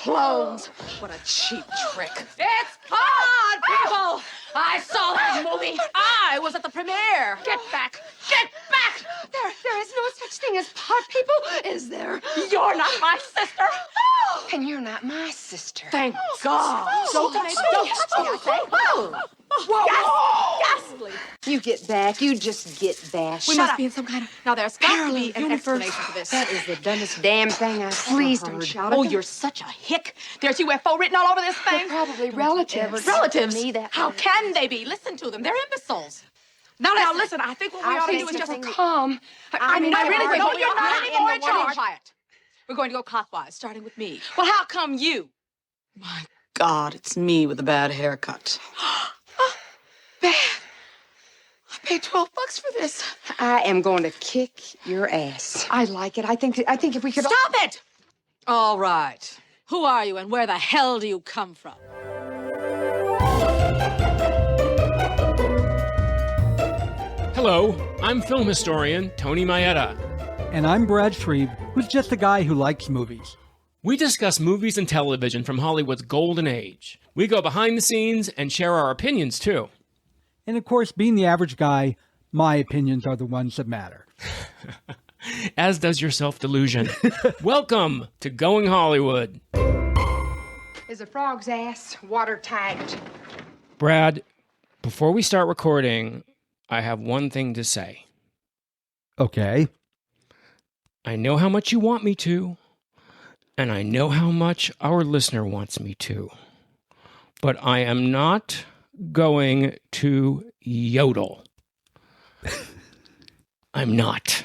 clones. What a cheap trick. It's on, people! I saw that movie. I was at the premiere. Get back! Get back! There is no such thing as pot people, is there? You're not my sister. And you're not my sister. Thank God. Don't touch me, I say. Ghastly. You get back. You just get bashed. We must be in some kind of... Now, there's got to be an explanation for this. That is the dumbest damn thing I've Please ever don't heard. shout. Oh, you're such a hick. There's UFO written all over this thing. They're probably relatives. Relatives? Me, that How can they be? Listen to them. They're imbeciles. Now, listen. I think what we ought to do is just calm. I really think no, you're you're not not anymore in in the charge. one- Quiet. We're going to go clockwise, starting with me. Well, how come you? My God, it's me with a bad haircut. Bad. I paid $12 for this. I am going to kick your ass. I like it. I think if we could... Stop it! All right. Who are you and where the hell do you come from? Hello, I'm film historian Tony Maeda. And I'm Brad Shreve, who's just a guy who likes movies. We discuss movies and television from Hollywood's golden age. We go behind the scenes and share our opinions, too. And of course, being the average guy, my opinions are the ones that matter. As does your self-delusion. Welcome to Going Hollywood. Is a frog's ass watertight? Brad, before we start recording, I have one thing to say. Okay. I know how much you want me to, and I know how much our listener wants me to, but I am not going to yodel. I am not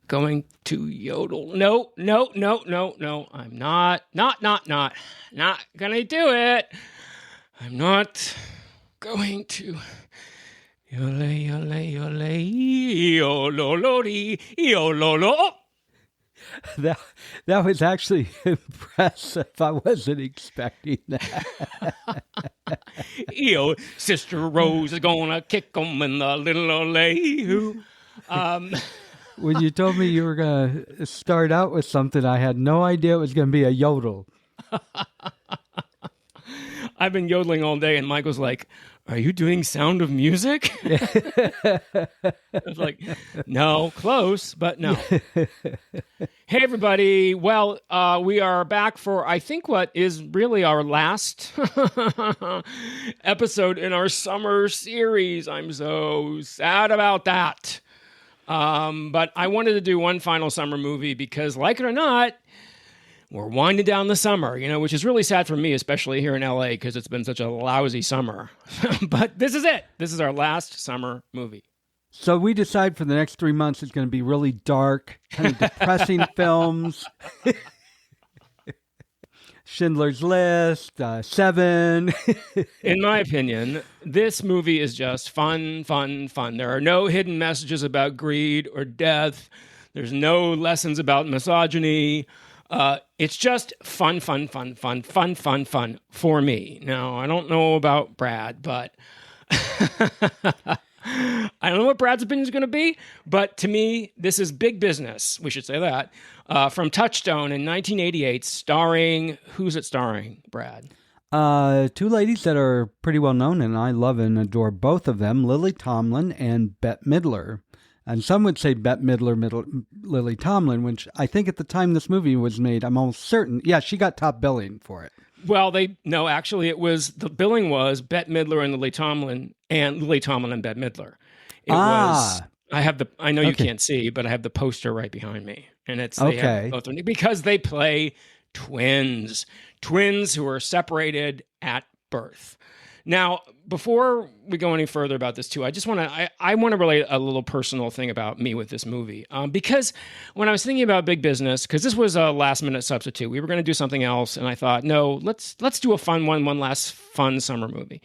going to yodel. No. I'm not gonna do it. I'm not going to yole, yololo. That was actually impressive. I wasn't expecting that. Sister Rose is gonna kick 'em in the little ole. When you told me you were going to start out with something, I had no idea it was going to be a yodel. I've been yodeling all day, and Michael's like, "Are you doing Sound of Music?" I was like, "No, close, but no." Hey, everybody. Well, we are back for, I think, what is really our last episode in our summer series. I'm so sad about that. But I wanted to do one final summer movie because, like it or not, we're winding down the summer, which is really sad for me, especially here in LA, because it's been such a lousy summer. But this is it. This is our last summer movie. So we decide for the next 3 months it's going to be really dark, kind of depressing films. Schindler's List, Seven. In my opinion, this movie is just fun. There are no hidden messages about greed or death. There's no lessons about misogyny. It's just fun for me. Now, I don't know about Brad, but I don't know what Brad's opinion is going to be, but to me, this is big business. We should say that. From Touchstone in 1988, starring, who's it starring, Brad? Two ladies that are pretty well known, and I love and adore both of them, Lily Tomlin and Bette Midler. And some would say Bette Midler, Lily Tomlin, which I think at the time this movie was made, I'm almost certain, yeah, she got top billing for it. Well, actually, the billing was Bette Midler and Lily Tomlin and Bette Midler. It was, I know you can't see, but I have the poster right behind me. And they have both, because they play twins who are separated at birth. Now, before we go any further about this too, I just want to relate a little personal thing about me with this movie. Because when I was thinking about big business, because this was a last minute substitute, we were going to do something else, and I thought, no, let's do a fun one last fun summer movie.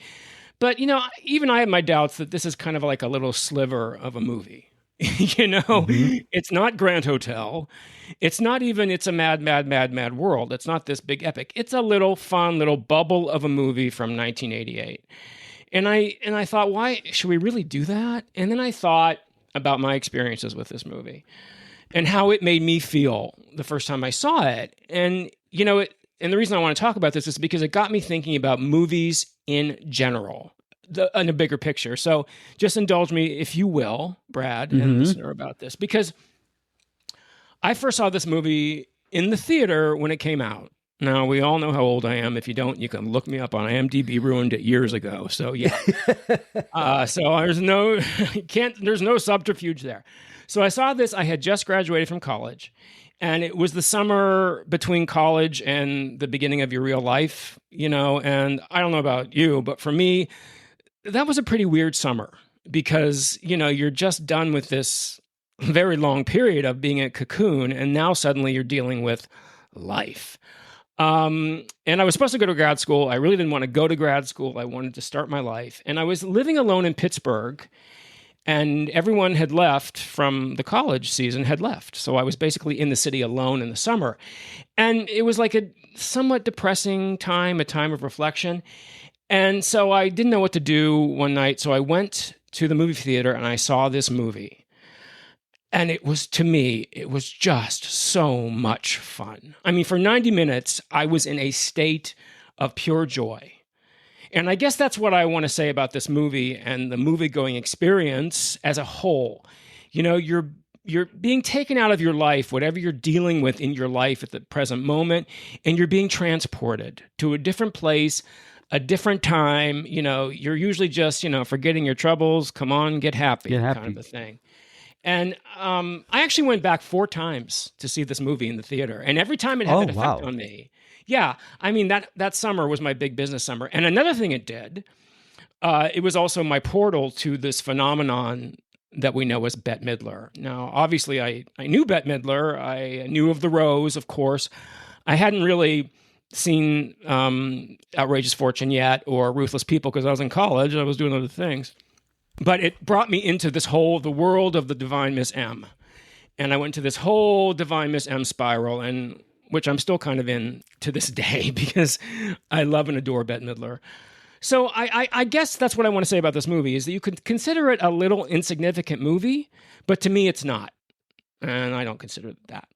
But even I have my doubts that this is kind of like a little sliver of a movie. It's not Grand Hotel. It's not even It's a Mad, Mad, Mad, Mad World. It's not this big epic. It's a little fun little bubble of a movie from 1988. And I thought, why should we really do that? And then I thought about my experiences with this movie and how it made me feel the first time I saw it. And, and the reason I want to talk about this is because it got me thinking about movies in general, in a bigger picture. So just indulge me, if you will, Brad and listener, about this, because I first saw this movie in the theater when it came out. Now, we all know how old I am. If you don't, you can look me up on IMDb, ruined it years ago. So, yeah. So there's no subterfuge there. So I saw this. I had just graduated from college, and it was the summer between college and the beginning of your real life, and I don't know about you, but for me, that was a pretty weird summer because, you're just done with this very long period of being a cocoon, and now suddenly you're dealing with life. And I was supposed to go to grad school. I really didn't want to go to grad school. I wanted to start my life. And I was living alone in Pittsburgh, and everyone had left from the college season had left. So I was basically in the city alone in the summer. And it was like a somewhat depressing time, a time of reflection. And so I didn't know what to do one night. So I went to the movie theater and I saw this movie. And it was just so much fun. I mean, for 90 minutes, I was in a state of pure joy. And I guess that's what I want to say about this movie and the movie-going experience as a whole. You're being taken out of your life, whatever you're dealing with in your life at the present moment, and you're being transported to a different place, a different time. You're usually just, forgetting your troubles. Come on, get happy. Kind of a thing. And I actually went back 4 times to see this movie in the theater. And every time it had an effect on me. Yeah. I mean, that summer was my big business summer. And another thing it did, it was also my portal to this phenomenon that we know as Bette Midler. Now, obviously, I knew Bette Midler. I knew of The Rose, of course. I hadn't really seen Outrageous Fortune yet or Ruthless People because I was in college. I was doing other things. But it brought me into the world of the Divine Miss M. And I went to this whole Divine Miss M spiral, and which I'm still kind of in to this day because I love and adore Bette Midler. So I guess that's what I want to say about this movie is that you could consider it a little insignificant movie, but to me it's not. And I don't consider it that.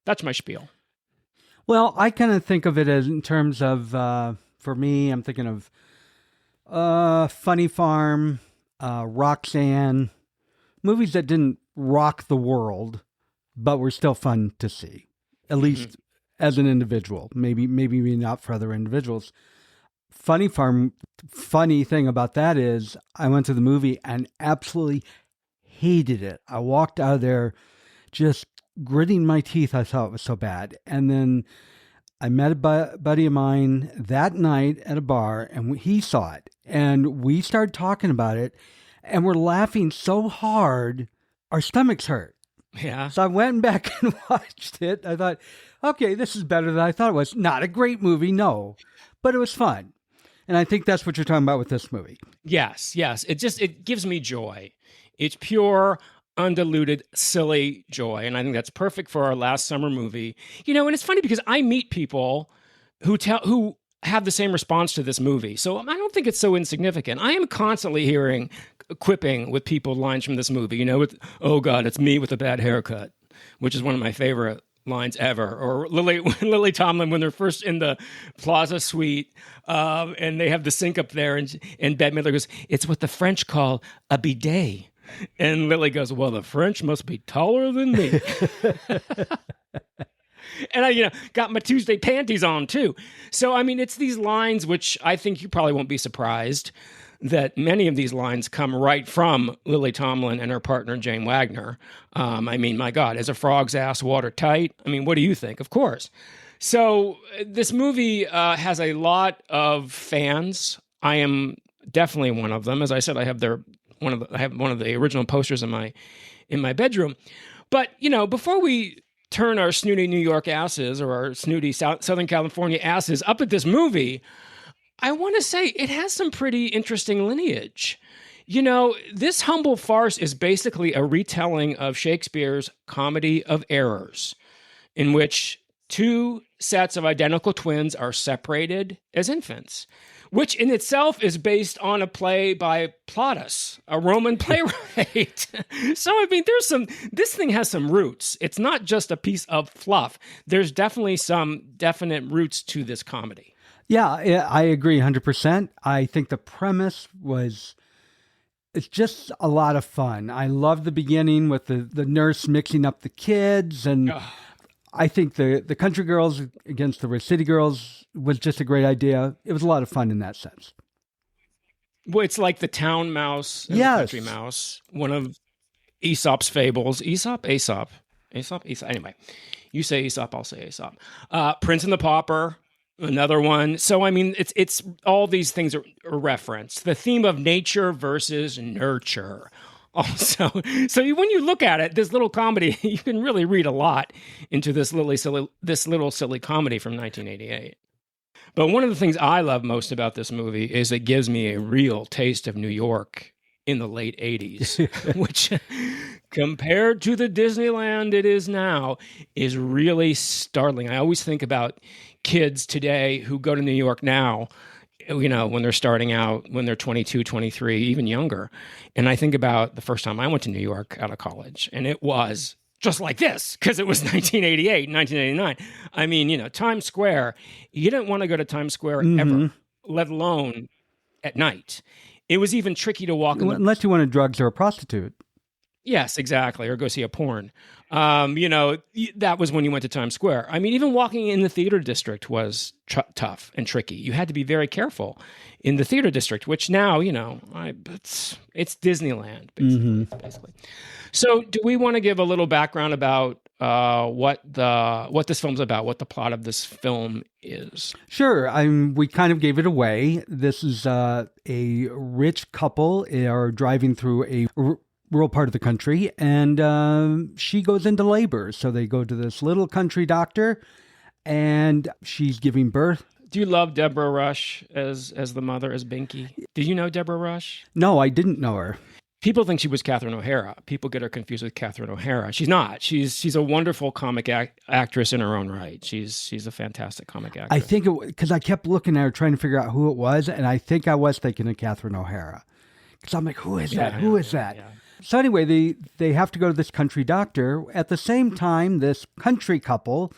That's my spiel. Well, I kind of think of it as in terms of, for me, I'm thinking of Funny Farm, Roxanne, movies that didn't rock the world, but were still fun to see, at least as an individual. Maybe not for other individuals. Funny Farm, funny thing about that is I went to the movie and absolutely hated it. I walked out of there just gritting my teeth. I thought it was so bad. And then I met a buddy of mine that night at a bar, and he saw it. And we started talking about it, and we're laughing so hard, our stomachs hurt. Yeah. So I went back and watched it. I thought, okay, this is better than I thought it was. Not a great movie, no, but it was fun. And I think that's what you're talking about with this movie. Yes. It gives me joy. It's pure, undiluted, silly joy. And I think that's perfect for our last summer movie. And it's funny because I meet people who have the same response to this movie. So I don't think it's so insignificant. I am constantly hearing quipping with people lines from this movie, with, oh God, it's me with a bad haircut, which is one of my favorite lines ever. Or Lily Tomlin, when they're first in the Plaza suite, and they have the sink up there, and Bette Midler goes, it's what the French call a bidet. And Lily goes, well, the French must be taller than me. And I, got my Tuesday panties on too. So, I mean, it's these lines, which I think you probably won't be surprised that many of these lines come right from Lily Tomlin and her partner, Jane Wagner. I mean, my God, is a frog's ass watertight? I mean, what do you think? Of course. So this movie has a lot of fans. I am definitely one of them. As I said, I have one of the original posters in my bedroom. But, before we turn our snooty New York asses or our snooty Southern California asses up at this movie, I want to say it has some pretty interesting lineage. This humble farce is basically a retelling of Shakespeare's Comedy of Errors, in which 2 sets of identical twins are separated as infants. which in itself is based on a play by Plautus, a Roman playwright. So, I mean, this thing has some roots. It's not just a piece of fluff. There's definitely some definite roots to this comedy. Yeah, I agree 100%. I think the premise it's just a lot of fun. I love the beginning with the nurse mixing up the kids, and I think the country girls against the city girls was just a great idea. It was a lot of fun in that sense. Well, it's like the town mouse and the country mouse, one of Aesop's fables. Aesop. Anyway, you say Aesop, I'll say Aesop. Prince and the Pauper, another one. So, I mean, it's all these things are referenced. The theme of nature versus nurture. Also, so when you look at it, this little comedy, you can really read a lot into this little silly comedy from 1988. But one of the things I love most about this movie is it gives me a real taste of New York in the late 80s, which compared to the Disneyland it is now is really startling. I always think about kids today who go to New York now, you know, when they're starting out, when they're 22, 23, even younger. And I think about the first time I went to New York out of college, and it was just like this, because it was 1988, 1989. I mean, you know, Times Square, you didn't want to go to Times Square ever, let alone at night. It was even tricky to walk unless you wanted drugs or a prostitute. Yes, exactly. Or go see a porn. You know, that was when you went to Times Square. I mean, even walking in the theater district was tough and tricky. You had to be very careful in the theater district, which now, you know, it's Disneyland, basically. So do we want to give a little background about what this film's about, what the plot of this film is? Sure. We kind of gave it away. This is a rich couple are driving through a rural part of the country, and she goes into labor. So they go to this little country doctor, and she's giving birth. Do you love Deborah Rush as the mother, as Binky? Did you know Deborah Rush? No, I didn't know her. People think she was Catherine O'Hara. People get her confused with Catherine O'Hara. She's not. She's a wonderful comic actress in her own right. She's a fantastic comic actress. I think because I kept looking at her trying to figure out who it was, and I think I was thinking of Catherine O'Hara. Because I'm like, who is that? Who is that? Yeah. So anyway, they have to go to this country doctor. At the same time, this country couple,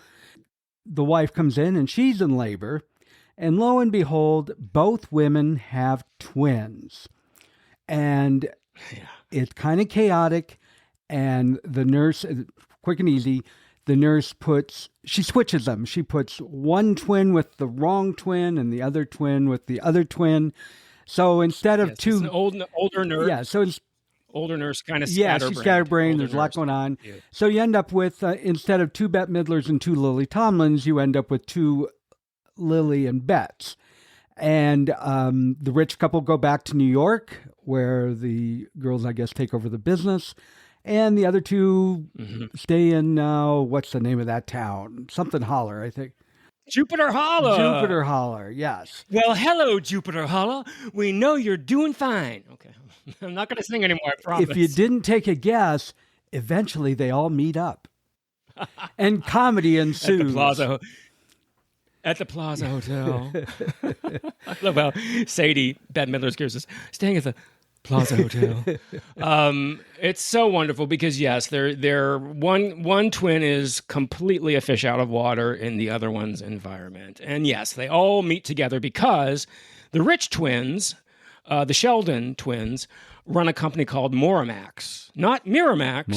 the wife comes in and she's in labor. And lo and behold, both women have twins. And it's kind of chaotic. And the nurse, quick and easy, the nurse she switches them. She puts one twin with the wrong twin and the other twin with the other twin. So instead of two... It's an older nurse. Yeah, so it's... Older nurse, kind of scatterbrained. Yeah, she's scatterbrained. There's a lot going on. Yeah. So you end up with, instead of two Bette Midlers and two Lily Tomlins, you end up with two Lily and Bettes. And the rich couple go back to New York, where the girls, I guess, take over the business. And the other two stay in, what's the name of that town? Something Holler, I think. Jupiter Hollow. Jupiter Holler, yes. Well, hello, Jupiter Hollow. We know you're doing fine. Okay. I'm not going to sing anymore, I promise. If you didn't take a guess, eventually they all meet up. And comedy ensues. At the Plaza Hotel. I love how Sadie, Bette Midler's character, says, staying at the Plaza Hotel. It's so wonderful because, yes, they're one twin is completely a fish out of water in the other one's environment. And, yes, they all meet together because the rich twins... the Sheldon twins run a company called Moramax, not Miramax.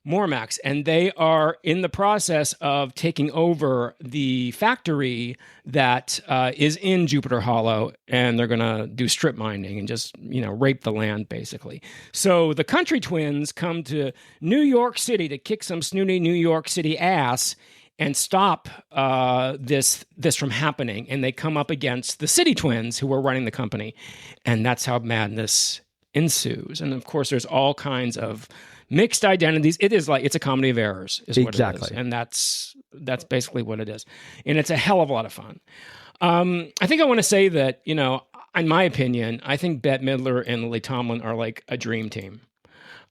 Moramax. And they are in the process of taking over the factory that is in Jupiter Hollow, and they're going to do strip mining and just, you know, rape the land, basically. So the country twins come to New York City to kick some snooty New York City ass and stop this from happening. And they come up against the city twins who are running the company. And that's how madness ensues. And of course, there's all kinds of mixed identities. It's a comedy of errors, is what it is. And that's basically what it is. And it's a hell of a lot of fun. I think I want to say that, you know, in my opinion, I think Bette Midler and Lily Tomlin are like a dream team.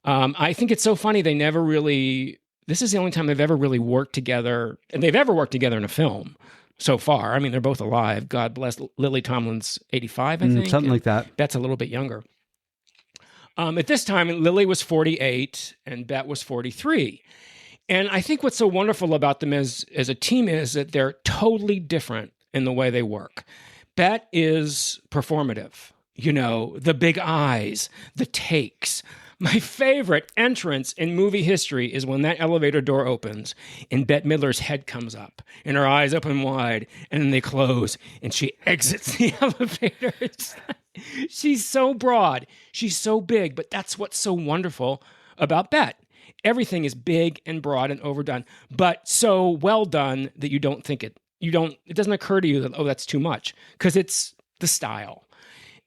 I think it's so funny they never really... This is the only time they've ever really worked together, and they've ever worked together in a film. so far. I mean, they're both alive. God bless. Lily Tomlin's 85, I think. Something like that. Bette's a little bit younger. At this time, Lily was 48 and Bette was 43. And I think what's so wonderful about them as a team is that they're totally different in the way they work. Bette is performative, the big eyes, the takes. My favorite entrance in movie history is when that elevator door opens and Bette Midler's head comes up and her eyes open wide and then they close and she exits the elevator. She's so broad. She's so big, but that's what's so wonderful about Bette. Everything is big and broad and overdone, but so well done that you don't think it. It doesn't occur to you that, that's too much, because it's the style.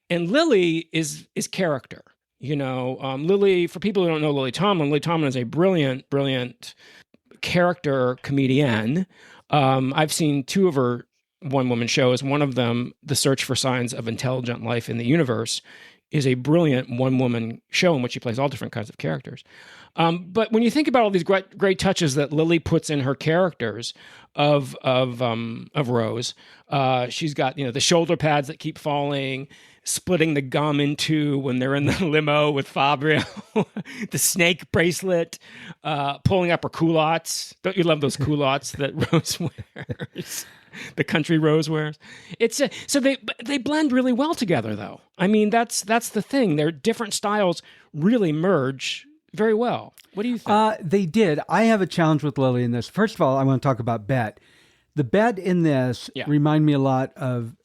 And Lily is character. Lily, for people who don't know Lily Tomlin is a brilliant, brilliant character comedian. I've seen 2 of her one-woman shows. One of them, The Search for Signs of Intelligent Life in the Universe, is a brilliant one-woman show in which she plays all different kinds of characters. But when you think about all these great touches that Lily puts in her characters of Rose, she's got the shoulder pads that keep falling, splitting the gum in 2 when they're in the limo with Fabio, the snake bracelet, pulling up her culottes. Don't you love those culottes that Rose wears? The country Rose wears. It's so they blend really well together, though. I mean, that's the thing. Their different styles really merge very well. What do you think? They did. I have a challenge with Lily in this. First of all, I want to talk about Bette. The Bette in this remind me a lot of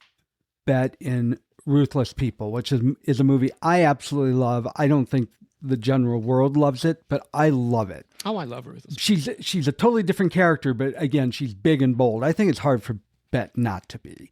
Bette in Ruthless People, which is a movie I absolutely love. I don't think the general world loves it, but I love it. Oh, I love Ruthless. She's a totally different character, but again, she's big and bold. I think it's hard for Bette not to be.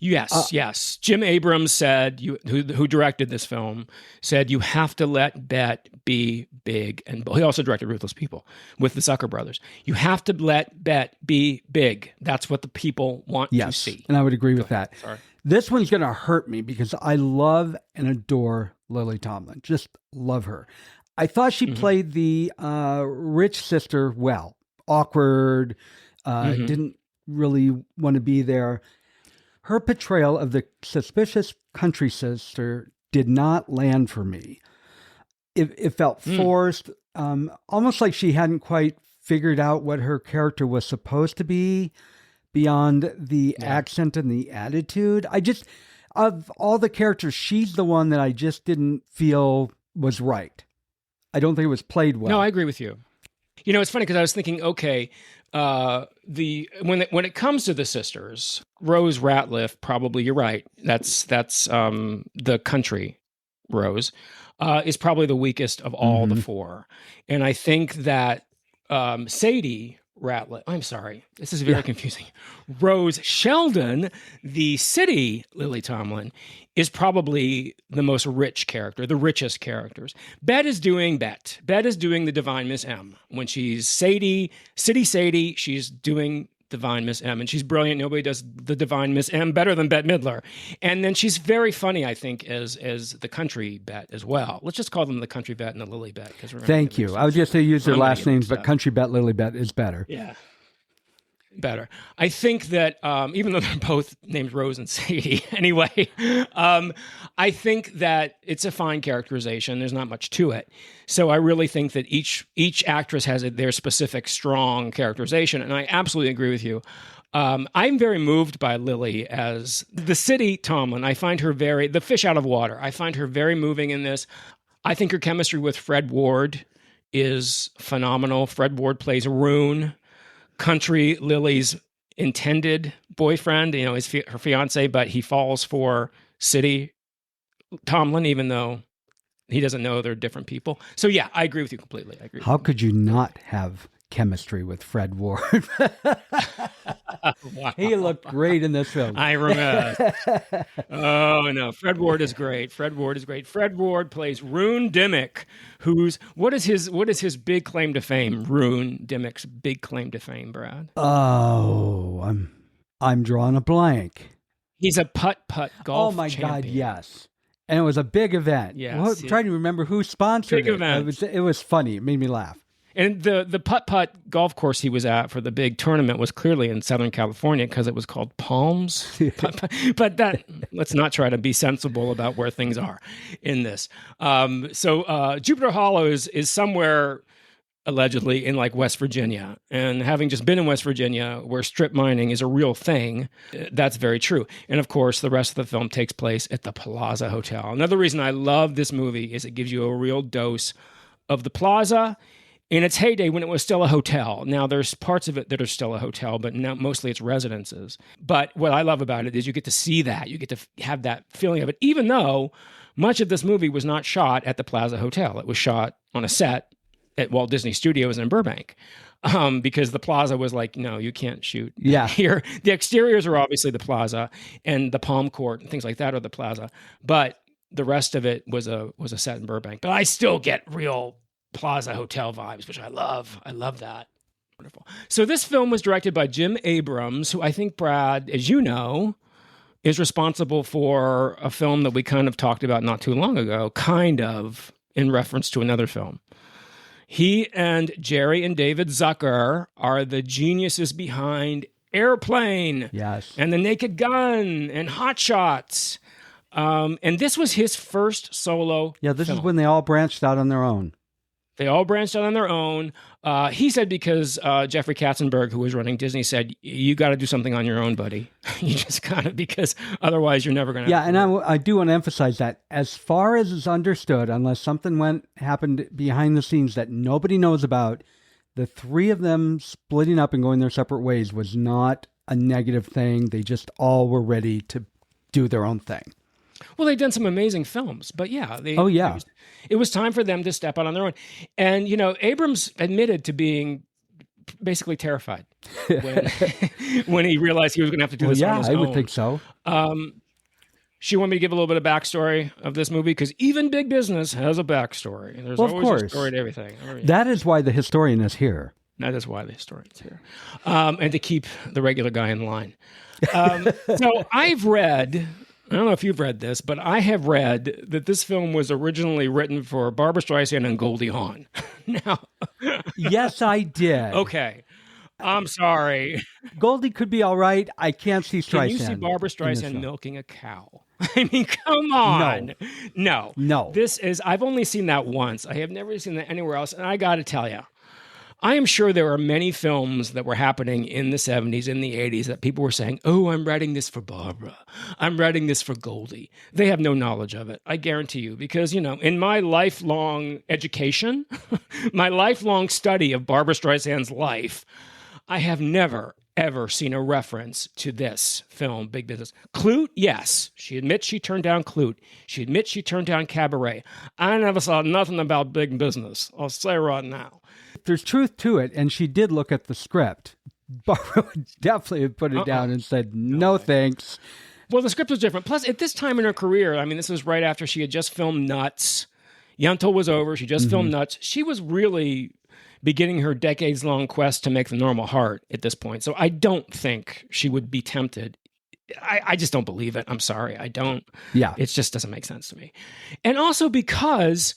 Yes. Jim Abrams said, who directed this film, said you have to let Bette be big and bold. He also directed Ruthless People with the Zucker brothers. You have to let Bette be big. That's what the people want to see. And I would agree with that. Sorry. This one's going to hurt me because I love and adore Lily Tomlin. Just love her. I thought she played the rich sister well. Awkward, didn't really want to be there. Her portrayal of the suspicious country sister did not land for me. It felt forced, almost like she hadn't quite figured out what her character was supposed to be beyond the accent and the attitude. Of all the characters, she's the one that I just didn't feel was right. I don't think it was played well. No, I agree with you. It's funny because I was thinking, okay, when it comes to the sisters, Rose Ratliff, probably you're right. That's the country Rose is probably the weakest of all the 4, and I think that Sadie Ratliff. I'm sorry, this is very confusing. Rose Sheldon, the city Lily Tomlin, is probably the most rich character, the richest characters. Bette is doing the Divine Miss M. When she's City Sadie, she's doing Divine Miss M, and she's brilliant. Nobody does the Divine Miss M better than Bette Midler. And then she's very funny, I think, as the country Bette as well. Let's just call them the country Bette and the Lily Bette. Thank you. I was just going to use their last names, but country Bette, Lily Bette is better. Yeah. Better. I think that even though they're both named Rose and Sadie anyway, I think that it's a fine characterization. There's not much to it. So I really think that each actress has their specific strong characterization. And I absolutely agree with you. I'm very moved by Lily as the city Tomlin. I find her the fish out of water. I find her very moving in this. I think her chemistry with Fred Ward is phenomenal. Fred Ward plays Rune, country Lily's intended boyfriend, her fiance, but he falls for city Tomlin, even though he doesn't know they're different people. So yeah, I agree with you completely. How could you not have chemistry with Fred Ward? Wow. He looked great in this film. I remember. Oh no, Fred Ward is great. Fred Ward plays Rune Dimmick, what is his big claim to fame? Rune Dimmick's big claim to fame, Brad. Oh, I'm drawing a blank. He's a putt-putt golf Oh my champion. God, yes. And it was a big event. Yes, I'm trying to remember who sponsored big it. Event. It was funny. It made me laugh. And the putt-putt golf course he was at for the big tournament was clearly in Southern California because it was called Palms. But let's not try to be sensible about where things are in this. So Jupiter Hollow is somewhere allegedly in like West Virginia. And having just been in West Virginia where strip mining is a real thing, that's very true. And of course, the rest of the film takes place at the Plaza Hotel. Another reason I love this movie is it gives you a real dose of the Plaza in its heyday when it was still a hotel. Now, there's parts of it that are still a hotel, but now mostly it's residences. But what I love about it is you get to see that. You get to have that feeling of it, even though much of this movie was not shot at the Plaza Hotel. It was shot on a set at Walt Disney Studios in Burbank, because the Plaza was like, no, you can't shoot here. The exteriors are obviously the Plaza, and the Palm Court and things like that are the Plaza. But the rest of it was a set in Burbank. But I still get real Plaza Hotel vibes, which I love. I love that. Wonderful. So this film was directed by Jim Abrams, who I think, Brad, as you know, is responsible for a film that we kind of talked about not too long ago, kind of in reference to another film. He and Jerry and David Zucker are the geniuses behind Airplane, yes, and The Naked Gun and Hot Shots. And this was his first solo this film. is when they all branched out on their own. They all branched out on their own. He said because Jeffrey Katzenberg, who was running Disney, said, you got to do something on your own, buddy. You just got to, because otherwise you're never going to. Yeah, and I do want to emphasize that as far as is understood, unless something happened behind the scenes that nobody knows about, the three of them splitting up and going their separate ways was not a negative thing. They just all were ready to do their own thing. Well, they've done some amazing films, but yeah. It was time for them to step out on their own. And, Abrams admitted to being basically terrified when he realized he was going to have to do this on his own. I would think so. She wanted me to give a little bit of backstory of this movie, because even big business has a backstory. There's always a story to everything. That is why the historian is here. That is why the historian's here. And to keep the regular guy in line. So I've read... I don't know if you've read this, but I have read that this film was originally written for Barbra Streisand and Goldie Hawn. Now, yes, I did. Okay, I'm sorry. Goldie could be all right. I can't see Streisand. Can you see Barbra Streisand milking a cow? I mean, come on. No. I've only seen that once. I have never seen that anywhere else. And I got to tell you, I am sure there are many films that were happening in the 70s, in the 80s, that people were saying, oh, I'm writing this for Barbara. I'm writing this for Goldie. They have no knowledge of it, I guarantee you, because, in my lifelong education, my lifelong study of Barbra Streisand's life, I have never, ever seen a reference to this film, Big Business. Clute, yes. She admits she turned down Clute. She admits she turned down Cabaret. I never saw nothing about Big Business. I'll say right now. There's truth to it, and she did look at the script. Barbara would definitely have put it down and said, no thanks. Well, the script was different. Plus, at this time in her career, I mean, this was right after she had just filmed Nuts. Yentl was over. She just filmed Nuts. She was really beginning her decades-long quest to make The Normal Heart at this point. So I don't think she would be tempted. I just don't believe it. I'm sorry. I don't. Yeah. It just doesn't make sense to me. And also because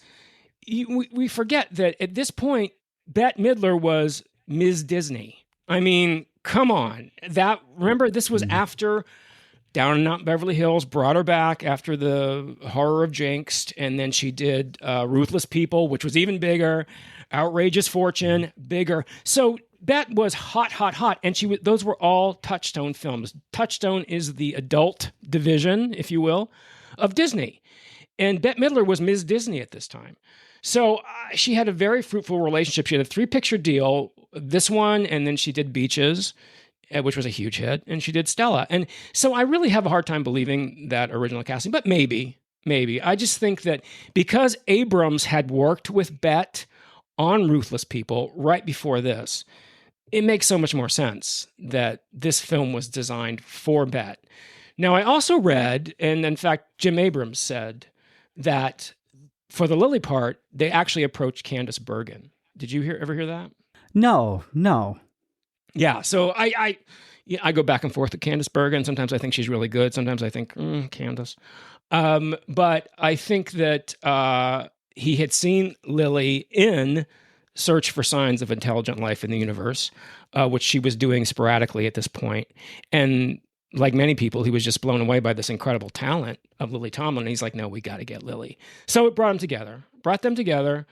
we forget that at this point, Bette Midler was Ms. Disney. I mean, come on. Remember, this was after Down and Out Beverly Hills brought her back after the horror of Jinxed, and then she did Ruthless People, which was even bigger. Outrageous Fortune, bigger. So Bette was hot, and those were all Touchstone films. Touchstone is the adult division, if you will, of Disney. And Bette Midler was Ms. Disney at this time. So she had a very fruitful relationship. She had a 3-picture deal, this one, and then she did Beaches, which was a huge hit, and she did Stella. And so I really have a hard time believing that original casting, but maybe. I just think that because Abrams had worked with Bette on Ruthless People right before this, it makes so much more sense that this film was designed for Bette. Now, I also read, and in fact, Jim Abrams said that for the Lily part, they actually approached Candice Bergen. Did you ever hear that? No. Yeah, so I go back and forth with Candice Bergen. Sometimes I think she's really good. Sometimes I think, Candice. But I think that he had seen Lily in search for signs of intelligent life in the universe, which she was doing sporadically at this point. And like many people, he was just blown away by this incredible talent of Lily Tomlin. And he's like, no, we got to get Lily. So it brought them together.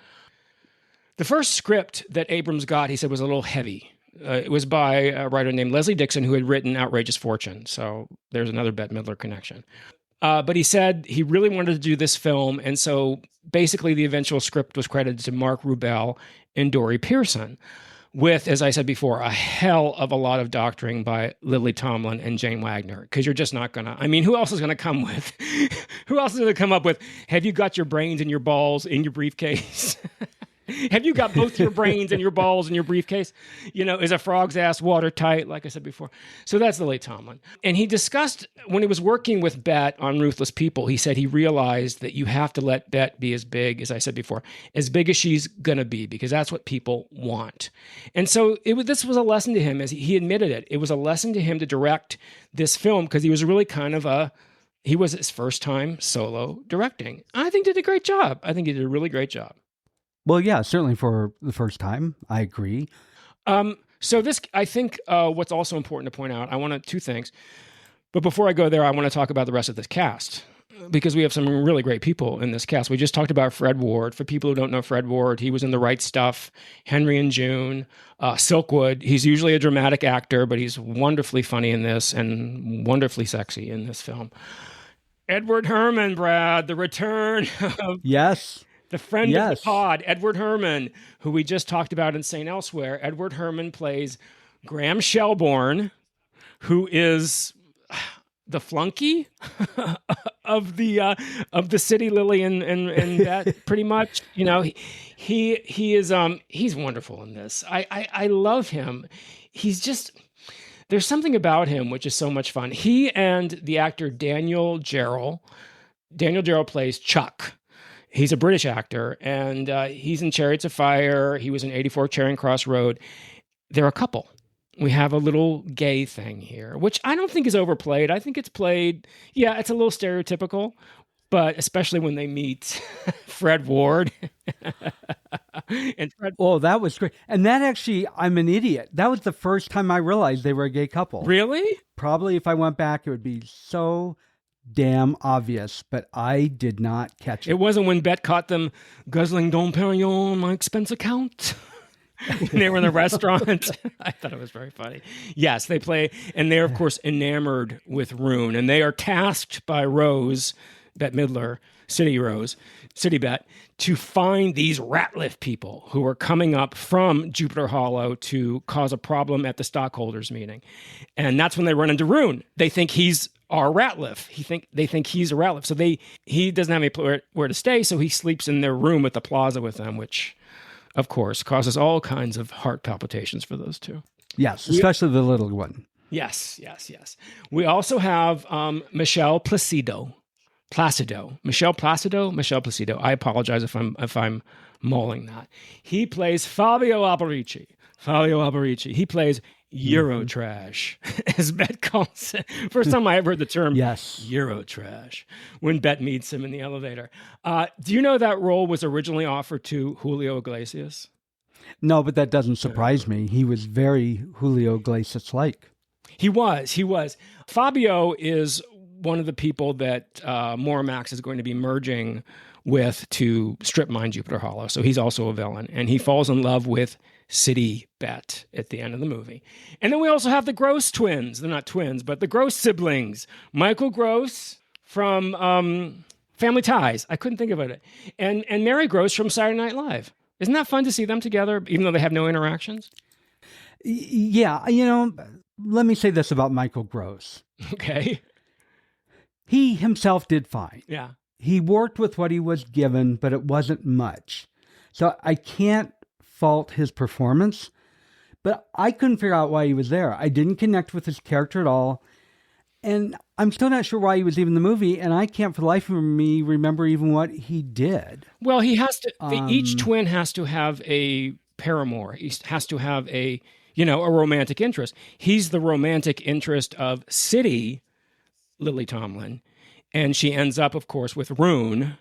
The first script that Abrams got, he said, was a little heavy. It was by a writer named Leslie Dixon, who had written Outrageous Fortune. So there's another Bette Midler connection. But he said he really wanted to do this film. And so basically the eventual script was credited to Mark Rubel and Dory Pearson with, as I said before, a hell of a lot of doctoring by Lily Tomlin and Jane Wagner. Because you're just not going to, I mean, who else is going to come up with, have you got your brains and your balls in your briefcase? Have you got both your brains and your balls in your briefcase? You know, is a frog's ass watertight, like I said before? So that's Lily Tomlin. And he discussed, when he was working with Bette on Ruthless People, he said he realized that you have to let Bette be as big, as I said before, as big as she's going to be, because that's what people want. And so this was a lesson to him, as he admitted it. It was a lesson to him to direct this film, because he was really he was his first time solo directing. I think he did a great job. I think he did a really great job. Well, yeah, certainly for the first time. I agree. So this, I think what's also important to point out, two things. But before I go there, I want to talk about the rest of this cast, because we have some really great people in this cast. We just talked about Fred Ward. For people who don't know Fred Ward, he was in The Right Stuff, Henry and June, Silkwood. He's usually a dramatic actor, but he's wonderfully funny in this and wonderfully sexy in this film. Edward Herrmann, Brad, the return of... Yes. The friend of the pod, Edward Herrmann, who we just talked about in St. Elsewhere. Edward Herrmann plays Graham Shelbourne, who is the flunky of the city, Lily and Bette, pretty much. You know, he's wonderful in this. I love him. There's something about him which is so much fun. He and the actor Daniel Jarrell plays Chuck. He's a British actor, and he's in Chariots of Fire. He was in 84 Charing Cross Road. They're a couple. We have a little gay thing here, which I don't think is overplayed. I think it's played, it's a little stereotypical, but especially when they meet Fred Ward. Oh, that was great. And that actually, I'm an idiot. That was the first time I realized they were a gay couple. Really? Probably if I went back, it would be so damn obvious, but I did not catch it. It wasn't when Bette caught them guzzling Dom Perignon on my expense account when they were in the restaurant. I thought it was very funny. Yes, they play, and they're, of course, enamored with Rune, and they are tasked by Rose, Bette Midler, City Bette, to find these Ratliff people who are coming up from Jupiter Hollow to cause a problem at the stockholders meeting. And that's when they run into Rune. They think he's our Ratliff. They think he's a Ratliff. So he doesn't have anywhere to stay, so he sleeps in their room at the Plaza with them, which, of course, causes all kinds of heart palpitations for those two. Yes, especially the little one. Yes. We also have Michel Placido. Michel Placido. I apologize if I'm mauling that. He plays Fabio Alberici. He plays Eurotrash, as Bette calls it. First time I ever heard the term Eurotrash when Bette meets him in the elevator. Do you know that role was originally offered to Julio Iglesias? No, but that doesn't surprise me. He was very Julio Iglesias-like. He was. Fabio is one of the people that Moramax is going to be merging with to strip mine Jupiter Hollow. So he's also a villain, and he falls in love with City Bette at the end of the movie. And then we also have the Gross twins. They're not twins, but the Gross siblings. Michael Gross from Family Ties. I couldn't think of it. And Mary Gross from Saturday Night Live. Isn't that fun to see them together, even though they have no interactions? Yeah, let me say this about Michael Gross. Okay. He himself did fine. Yeah. He worked with what he was given, but it wasn't much. So I can't fault his performance, but I couldn't figure out why he was there. I didn't connect with his character at all. And I'm still not sure why he was even in the movie, and I can't for the life of me remember even what he did. Well, he has to, each twin has to have a paramour. He has to have a romantic interest. He's the romantic interest of City, Lily Tomlin, and she ends up, of course, with Rune,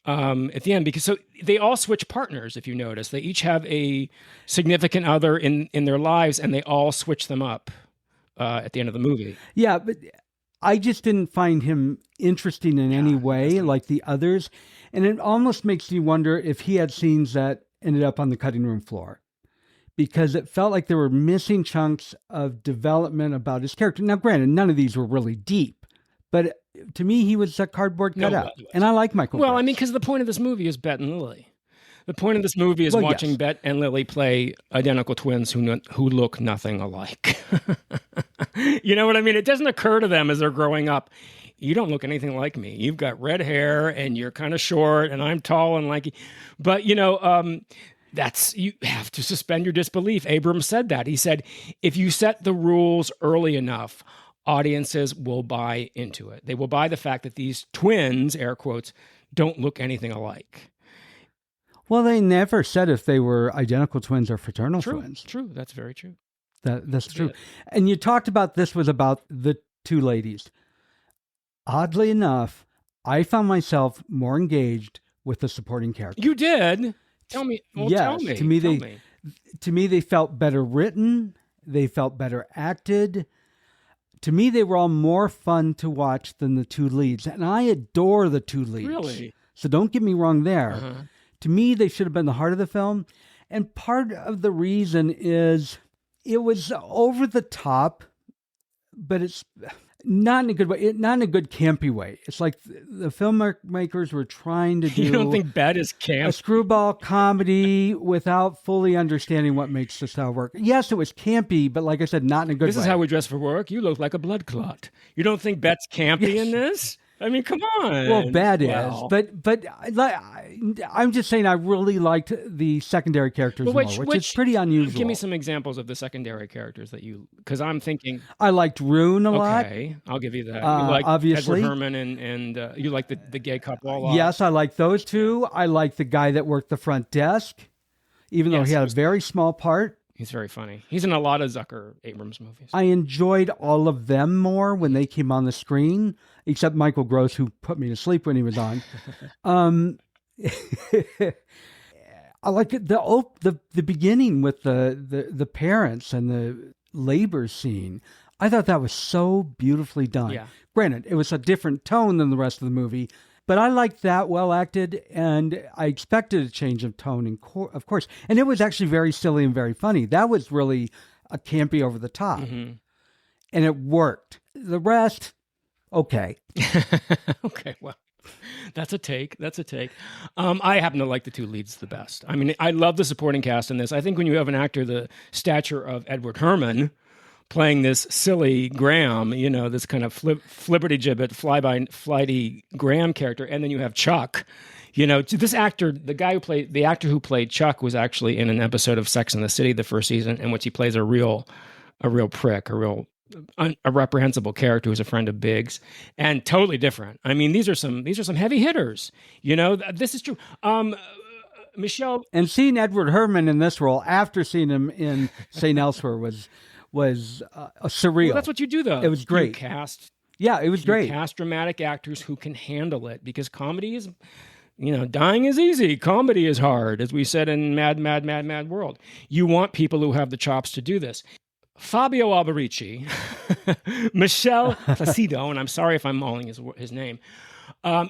at the end, because so they all switch partners. If you notice, they each have a significant other in their lives, and they all switch them up at the end of the movie. Yeah, but I just didn't find him interesting in any way like the others. And it almost makes you wonder if he had scenes that ended up on the cutting room floor, because it felt like there were missing chunks of development about his character. Now, granted, none of these were really deep, but to me, he was a cardboard cutout. And I like Michael Well, Brooks. I mean, because the point of this movie is Bette and Lily. The point of this movie is watching Bette and Lily play identical twins who look nothing alike. You know what I mean? It doesn't occur to them as they're growing up, you don't look anything like me. You've got red hair and you're kind of short and I'm tall and lanky. But, you have to suspend your disbelief. Abrams said that. He said, if you set the rules early enough, audiences will buy into it. They will buy the fact that these twins, air quotes, don't look anything alike. Well, they never said if they were identical twins or fraternal twins. True. That's very true. That's true. Yeah. And you talked about this was about the two ladies. Oddly enough, I found myself more engaged with the supporting characters. You did? Tell me. Well, yes, tell me. To me, they felt better written. They felt better acted. To me, they were all more fun to watch than the two leads. And I adore the two leads. Really? So don't get me wrong there. Uh-huh. To me, they should have been the heart of the film. And part of the reason is it was over the top, but it's not in a good way, not in a good campy way. It's like the filmmakers were trying to do... You don't think Bette is camp? A screwball comedy without fully understanding what makes the style work. Yes, it was campy, but like I said, not in a good way. This is how we dress for work. You look like a blood clot. You don't think Bette's campy in this? I mean, come on. Well, Bette is, but I'm just saying I really liked the secondary characters more, which is pretty unusual. Give me some examples of the secondary characters that you, because I'm thinking. I liked Rune a lot. Okay, I'll give you that. You like obviously. Edward Herman and you like the gay couple a lot. Yes, I like those two. I like the guy that worked the front desk, even though he had a very small part. He's very funny. He's in a lot of Zucker Abrams movies. I enjoyed all of them more when they came on the screen, except Michael Gross, who put me to sleep when he was on. I like the beginning with the parents and the labor scene. I thought that was so beautifully done. Yeah. Granted, it was a different tone than the rest of the movie, but I liked that well acted, and I expected a change of tone, of course. And it was actually very silly and very funny. That was really a campy over the top. Mm-hmm. And it worked. The rest, okay. Okay, well, that's a take. I happen to like the two leads the best. I mean, I love the supporting cast in this. I think when you have an actor the stature of Edward Herman playing this silly Graham, this kind of flibberty-gibbet, fly-by-flighty Graham character, and then you have Chuck. This actor, the actor who played Chuck was actually in an episode of Sex and the City the first season, in which he plays a real prick, a reprehensible character who's a friend of Biggs, and totally different. I mean, these are some heavy hitters. This is true. Michelle, and seeing Edward Herman in this role after seeing him in St. Elsewhere was surreal. Well, that's what you do, though. It was great. It was great. Cast dramatic actors who can handle it, because comedy is, dying is easy. Comedy is hard, as we said in Mad, Mad, Mad, Mad World. You want people who have the chops to do this. Fabio Alberici, Michelle Placido, and I'm sorry if I'm mauling his name.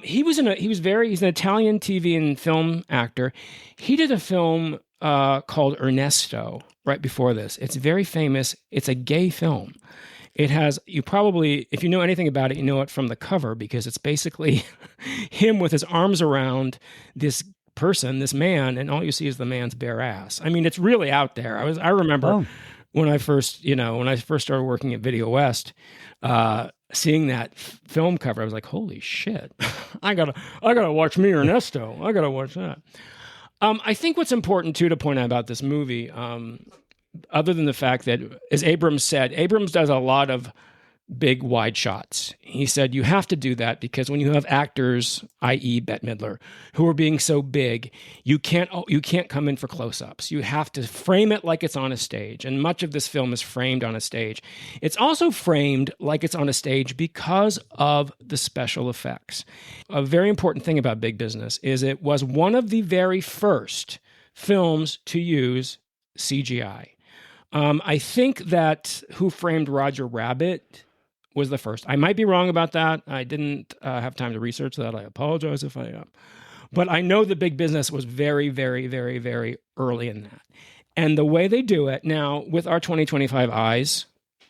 He's an Italian TV and film actor. He did a film called Ernesto right before this. It's very famous. It's a gay film. It has, if you know anything about it, you know it from the cover, because it's basically him with his arms around this person, this man, and all you see is the man's bare ass. I mean, it's really out there. I remember when I first started working at Video West, seeing that film cover, I was like, holy shit, I gotta watch me Ernesto. I gotta watch that. I think what's important too to point out about this movie, other than the fact that, as Abrams said, Abrams does a lot of big wide shots. He said, you have to do that because when you have actors, i.e. Bette Midler, who are being so big, you can't come in for close-ups. You have to frame it like it's on a stage. And much of this film is framed on a stage. It's also framed like it's on a stage because of the special effects. A very important thing about Big Business is it was one of the very first films to use CGI. I think that Who Framed Roger Rabbit was the first. I might be wrong about that. I didn't have time to research that. I apologize if I am. But I know the Big Business was very, very, very, very early in that. And the way they do it now, with our 2025 eyes,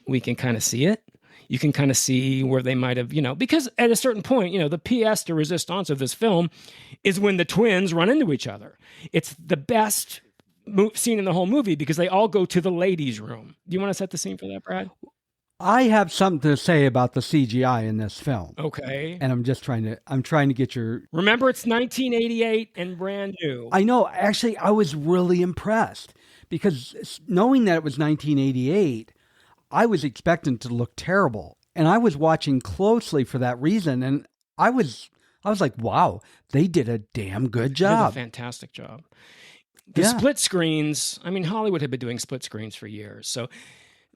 we can kind of see it. You can kind of see where they might have, because at a certain point, the pièce de résistance of this film is when the twins run into each other. It's the best scene in the whole movie because they all go to the ladies' room. Do you want to set the scene for that, Brad? I have something to say about the CGI in this film. Okay. And I'm trying to get your... Remember, it's 1988 and brand new. I know. Actually, I was really impressed because knowing that it was 1988, I was expecting to look terrible. And I was watching closely for that reason. And I was like, wow, they did a damn good job. They did a fantastic job. The split screens, Hollywood had been doing split screens for years. So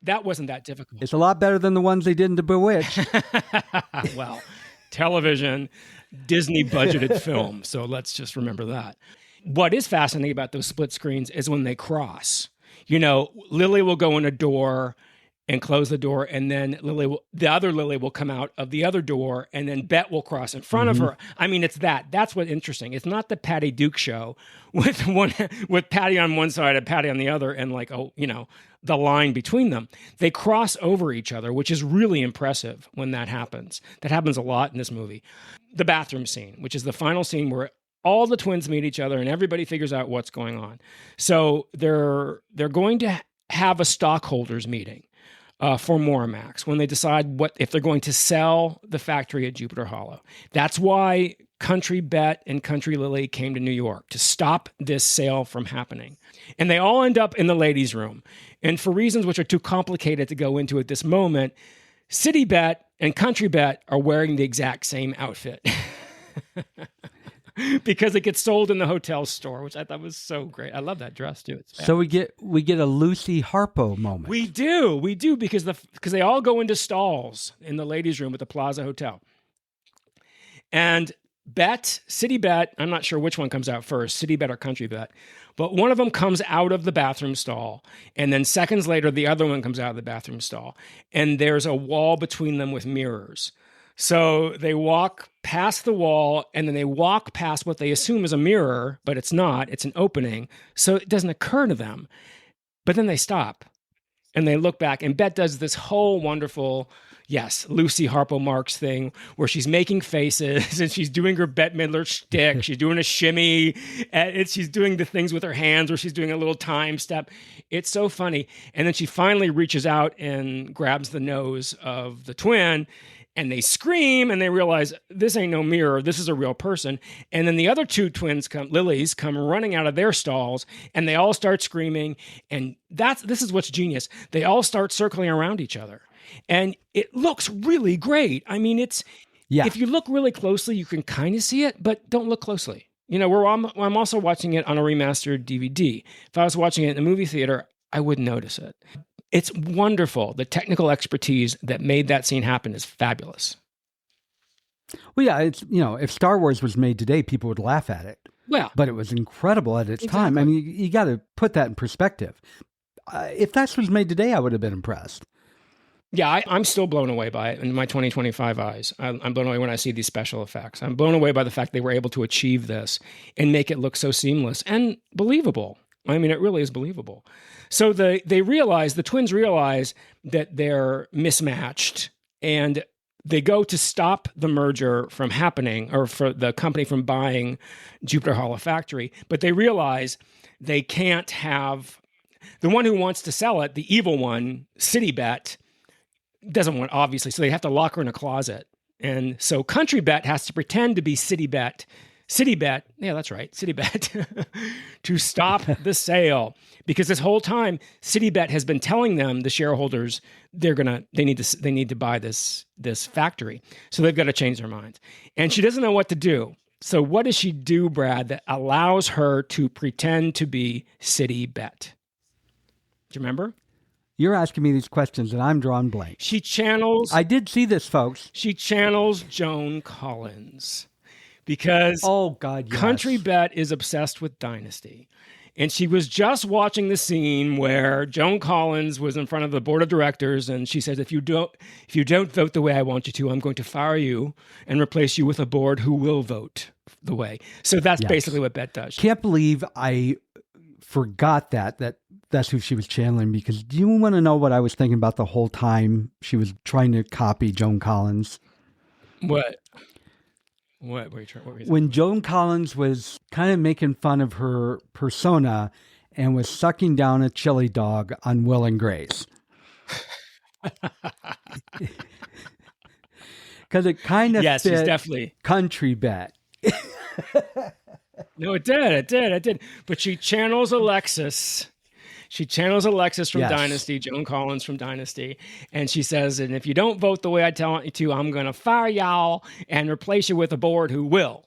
that wasn't that difficult. It's a lot better than the ones they did in The Bewitched. Well, television, Disney budgeted film. So let's just remember that. What is fascinating about those split screens is when they cross. Lily will go in a door and close the door, and then the other Lily will come out of the other door, and then Bette will cross in front of her. It's that. That's what's interesting. It's not the Patty Duke show with Patty on one side and Patty on the other, and the line between them. They cross over each other, which is really impressive when that happens. That happens a lot in this movie. The bathroom scene, which is the final scene where all the twins meet each other and everybody figures out what's going on. So they're going to have a stockholders meeting for Moramax when they decide if they're going to sell the factory at Jupiter Hollow. That's why Country Bette and Country Lily came to New York, to stop this sale from happening. And they all end up in the ladies' room. And for reasons which are too complicated to go into at this moment, City Bette and Country Bette are wearing the exact same outfit. Because it gets sold in the hotel store, which I thought was so great. I love that dress too. So we get a Lucy Harpo moment. We do because they all go into stalls in the ladies' room at the Plaza Hotel. And City Bette, I'm not sure which one comes out first, City Bette or Country Bette, but one of them comes out of the bathroom stall, and then seconds later, the other one comes out of the bathroom stall, and there's a wall between them with mirrors. So they walk past the wall, and then they walk past what they assume is a mirror, but it's not. It's an opening. So it doesn't occur to them. But then they stop, and they look back, and Bette does this whole wonderful, Lucy Harpo Marx thing where she's making faces, and she's doing her Bette Midler shtick. She's doing a shimmy, and she's doing the things with her hands where she's doing a little time step. It's so funny. And then she finally reaches out and grabs the nose of the twin, and they scream, and they realize this ain't no mirror. This is a real person. And then the other two twins Lilies come running out of their stalls, and they all start screaming. And this is what's genius. They all start circling around each other, and it looks really great. If you look really closely, you can kind of see it, but don't look closely. I'm also watching it on a remastered DVD. If I was watching it in a movie theater, I wouldn't notice it. It's wonderful. The technical expertise that made that scene happen is fabulous. Well, yeah, if Star Wars was made today, people would laugh at it. Well, but it was incredible at its time. You got to put that in perspective. If that was made today, I would have been impressed. Yeah, I'm still blown away by it in my 2025 eyes. I'm blown away when I see these special effects. I'm blown away by the fact they were able to achieve this and make it look so seamless and believable. It really is believable. So the twins realize that they're mismatched, and they go to stop the merger from happening, or for the company from buying Jupiter Hollow Factory. But they realize they can't have the one who wants to sell it, the evil one, City Bette, doesn't want, obviously. So they have to lock her in a closet. And so Country Bette has to pretend to be City Bette City Bet, yeah, that's right, City Bet, to stop the sale. Because this whole time, City Bet has been telling them, the shareholders, they need to buy this factory. So they've got to change their minds. And she doesn't know what to do. So what does she do, Brad, that allows her to pretend to be City Bet? Do you remember? You're asking me these questions and I'm drawing blank. She channels... I did see this, folks. She channels Joan Collins. Because oh God, yes. Country Bet is obsessed with Dynasty. And she was just watching the scene where Joan Collins was in front of the board of directors, and she said, if you don't vote the way I want you to, I'm going to fire you and replace you with a board who will vote the way. So that's basically what Bette does. Can't believe I forgot that's who she was channeling, because do you want to know what I was thinking about the whole time she was trying to copy Joan Collins? What were you when Joan Collins was kind of making fun of her persona and was sucking down a chili dog on Will and Grace. Because it kind of yes, fit she's definitely Country Bet. No, it did. But she channels Alexis. She channels Alexis from Dynasty, Joan Collins from Dynasty, and she says, and if you don't vote the way I tell you to, I'm going to fire y'all and replace you with a board who will.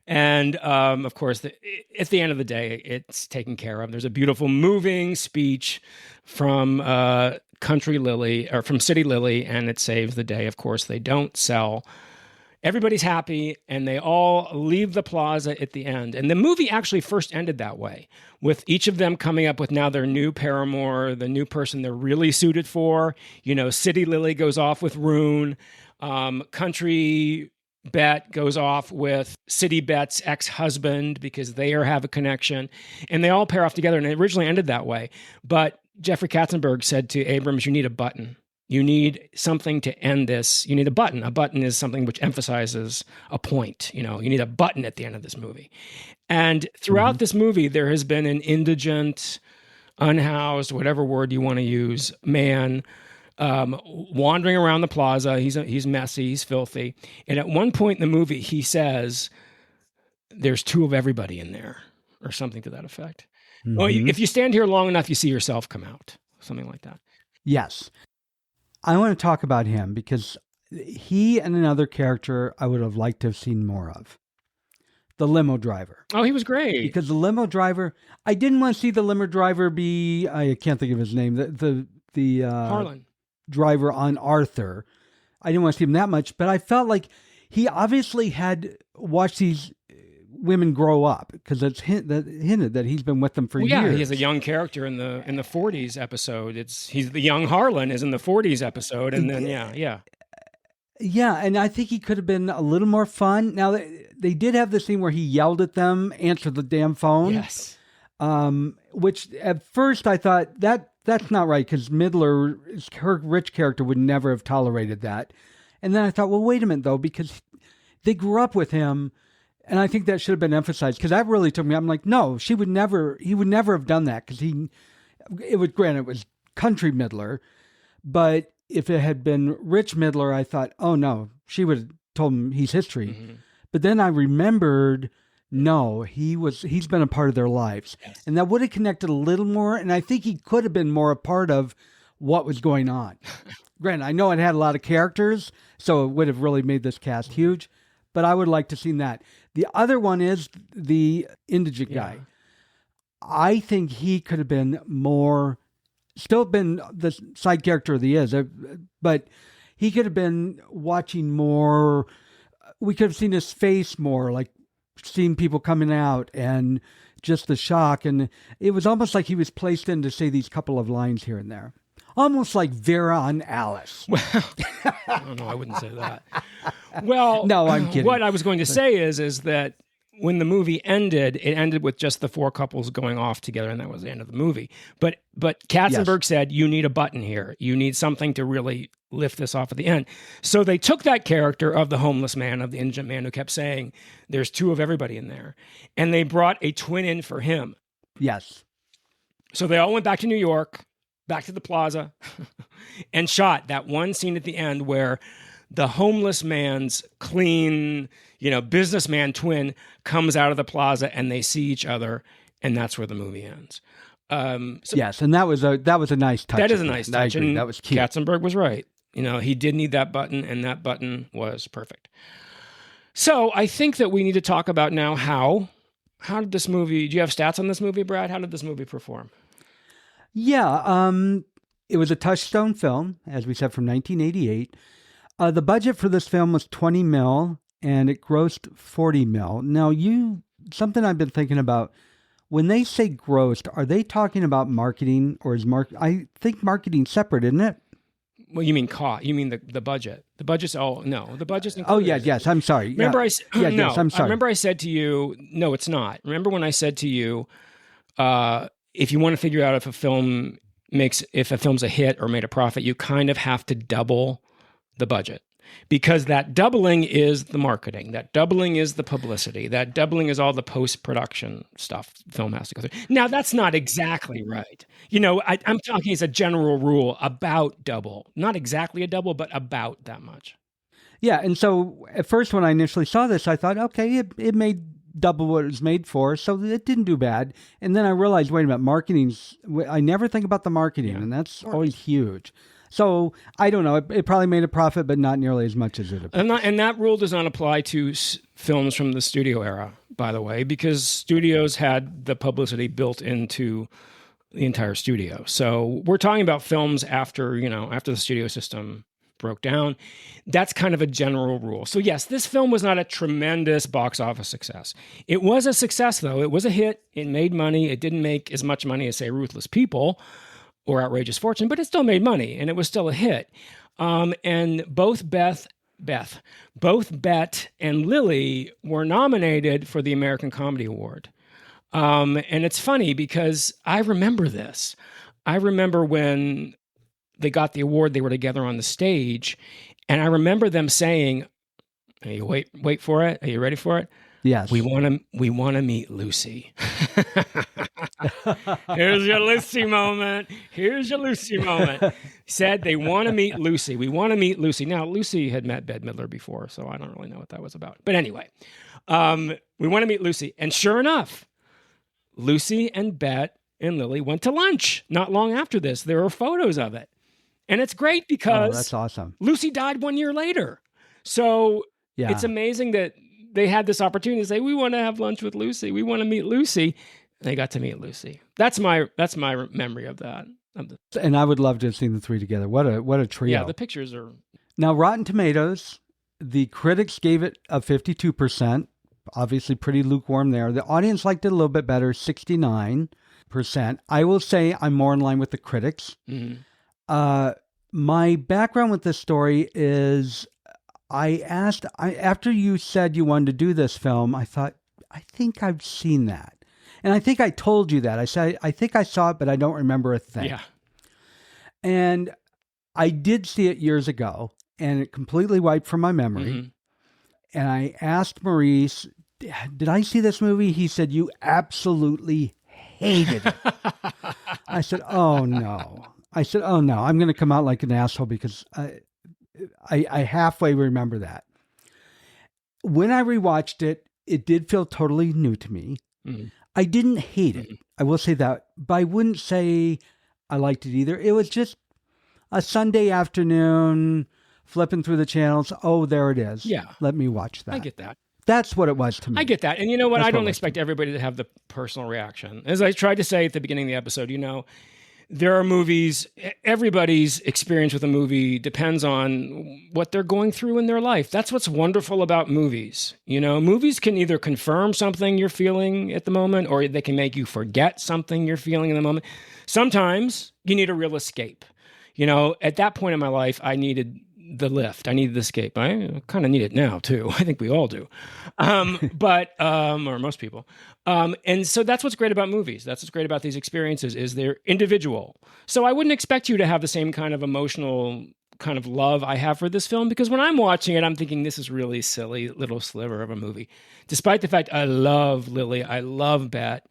And, of course, at the end of the day, it's taken care of. There's a beautiful, moving speech from Country Lily, or from City Lily, and it saves the day. Of course, they don't sell. Everybody's happy, and they all leave the plaza at the end. And the movie actually first ended that way, with each of them coming up with now their new paramour, the new person they're really suited for. You know, City Lily goes off with Rune. Country Bet goes off with City Bet's ex-husband because they have a connection. And they all pair off together, and it originally ended that way. But Jeffrey Katzenberg said to Abrams, you need a button. You need something to end this. You need a button. A button is something which emphasizes a point. You know, you need a button at the end of this movie. And throughout this movie, there has been an indigent, unhoused, whatever word you want to use, man wandering around the plaza. He's messy. He's filthy. And at one point in the movie, he says, there's two of everybody in there, or something to that effect. Well, if you stand here long enough, you see yourself come out. Something like that. Yes. I want to talk about him because he and another character I would have liked to have seen more of. The limo driver. Oh, he was great. Because the limo driver, I didn't want to see the limo driver be, I can't think of his name, the Harlan driver on Arthur. I didn't want to see him that much, but I felt like he obviously had watched these women grow up, because it's hinted that he's been with them for years. Yeah, he has a young character in the 40s episode. He's the young Harlan is in the 40s episode, and then yeah, and I think he could have been a little more fun. Now they did have the scene where he yelled at them, "Answer the damn phone." Yes, which at first I thought that's not right, because Midler, her rich character, would never have tolerated that. And then I thought, well, wait a minute though, because they grew up with him. And I think that should have been emphasized, because that really took me. I'm like, no, he would never have done that, because it was country Midler, but if it had been rich Midler, I thought, oh no, she would have told him he's history. Mm-hmm. But then I remembered, no, he's been a part of their lives, and that would have connected a little more. And I think he could have been more a part of what was going on. Granted, I know it had a lot of characters, so it would have really made this cast huge. But I would like to have seen that. The other one is the indigent guy. I think he could have been more, still been the side character that he is, but he could have been watching more. We could have seen his face more, like seeing people coming out and just the shock. And it was almost like he was placed in to say these couple of lines here and there. Almost like Vera on Alice. Well, I don't know. I wouldn't say that. Well, no, I'm kidding. What I was going to say is that when the movie ended, it ended with just the four couples going off together, and that was the end of the movie. But Katzenberg said, you need a button here. You need something to really lift this off at the end. So they took that character of the homeless man, of the indigent man who kept saying, there's two of everybody in there, and they brought a twin in for him. Yes. So they all went back to New York, back to the plaza, and shot that one scene at the end where the homeless man's clean, businessman twin comes out of the plaza and they see each other, and that's where the movie ends. Yes, and that was a nice touch. That is a nice touch. I agree. And that was cute. Katzenberg was right. He did need that button, and that button was perfect. So I think that we need to talk about now how did this movie, do you have stats on this movie, Brad? How did this movie perform? Yeah, it was a touchstone film, as we said, from 1988. The budget for this film was $20 million, and it grossed $40 million. Now, something I've been thinking about, when they say grossed, are they talking about marketing, or I think marketing's separate, isn't it? Well, you mean You mean the budget? The budget's the budget's included. Oh yeah, yes. I'm sorry. Remember, yes, I I'm sorry. remember I said to you, no, it's not. Remember when I said to you, if you want to figure out if a film's a hit or made a profit, you kind of have to double the budget. Because that doubling is the marketing, that doubling is the publicity, that doubling is all the post-production stuff film has to go through. Now, that's not exactly right. I'm talking as a general rule, about double. Not exactly a double, but about that much. Yeah, and so at first when I initially saw this, I thought, okay, it made double what it was made for, so it didn't do bad. And then I realized, wait a minute, I never think about the marketing, and that's always huge. So I don't know. It probably made a profit, but not nearly as much as it appeared. And that rule does not apply to films from the studio era, by the way, because studios had the publicity built into the entire studio. So we're talking about films after the studio system broke down. That's kind of a general rule. So yes, this film was not a tremendous box office success. It was a success, though. It was a hit. It made money. It didn't make as much money as, say, Ruthless People or Outrageous Fortune, but it still made money, and it was still a hit. And both Bette and Lily were nominated for the American Comedy Award. And it's funny because I remember this. I remember when they got the award, they were together on the stage, and I remember them saying, "Hey, wait for it. Are you ready for it? Yes. We want to meet Lucy." Here's your Lucy moment. Said they want to meet Lucy. We want to meet Lucy. Now, Lucy had met Bette Midler before, so I don't really know what that was about. But anyway, we want to meet Lucy. And sure enough, Lucy and Bette and Lily went to lunch not long after this. There are photos of it. And it's great because that's awesome. Lucy died 1 year later. So It's amazing that they had this opportunity to say, we want to have lunch with Lucy. We want to meet Lucy. And they got to meet Lucy. That's my memory of that. And I would love to have seen the three together. What a trio. Yeah, the pictures are... Now, Rotten Tomatoes, the critics gave it a 52%. Obviously pretty lukewarm there. The audience liked it a little bit better, 69%. I will say I'm more in line with the critics. Mm-hmm. My background with this story is after you said you wanted to do this film, I thought, I think I've seen that. And I think I told you that. I said, I think I saw it, but I don't remember a thing. Yeah. And I did see it years ago, and it completely wiped from my memory. Mm-hmm. And I asked Maurice, did I see this movie? He said, you absolutely hated it. I said, oh no. I'm going to come out like an asshole because I halfway remember that. When I rewatched it, it did feel totally new to me. Mm-hmm. I didn't hate it. I will say that, but I wouldn't say I liked it either. It was just a Sunday afternoon, flipping through the channels. Oh, there it is. Yeah. Let me watch that. I get that. That's what it was to me. I get that. And you know what? That's I don't expect everybody to have the personal reaction. As I tried to say at the beginning of the episode, there are movies, everybody's experience with a movie depends on what they're going through in their life. That's what's wonderful about movies. Movies can either confirm something you're feeling at the moment, or they can make you forget something you're feeling in the moment. Sometimes you need a real escape. At that point in my life, I needed the lift. I needed the escape. I kind of need it now too. I think we all do. Or most people. And so that's what's great about movies. That's what's great about these experiences is they're individual. So I wouldn't expect you to have the same kind of emotional kind of love I have for this film, because when I'm watching it, I'm thinking this is really silly little sliver of a movie. Despite the fact I love Lily, I love Bette,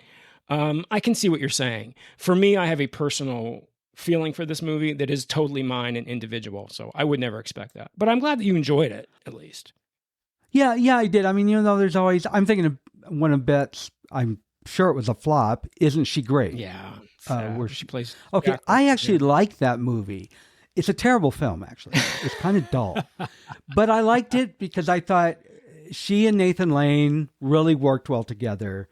I can see what you're saying. For me, I have a personal feeling for this movie that is totally mine and individual. So I would never expect that. But I'm glad that you enjoyed it, at least. Yeah, I did. I mean, there's always, I'm thinking of one of Bette's, I'm sure it was a flop, Isn't She Great? Yeah. Where she plays. Okay, backwards. I actually like that movie. It's a terrible film, actually. It's kind of dull. But I liked it because I thought she and Nathan Lane really worked well together.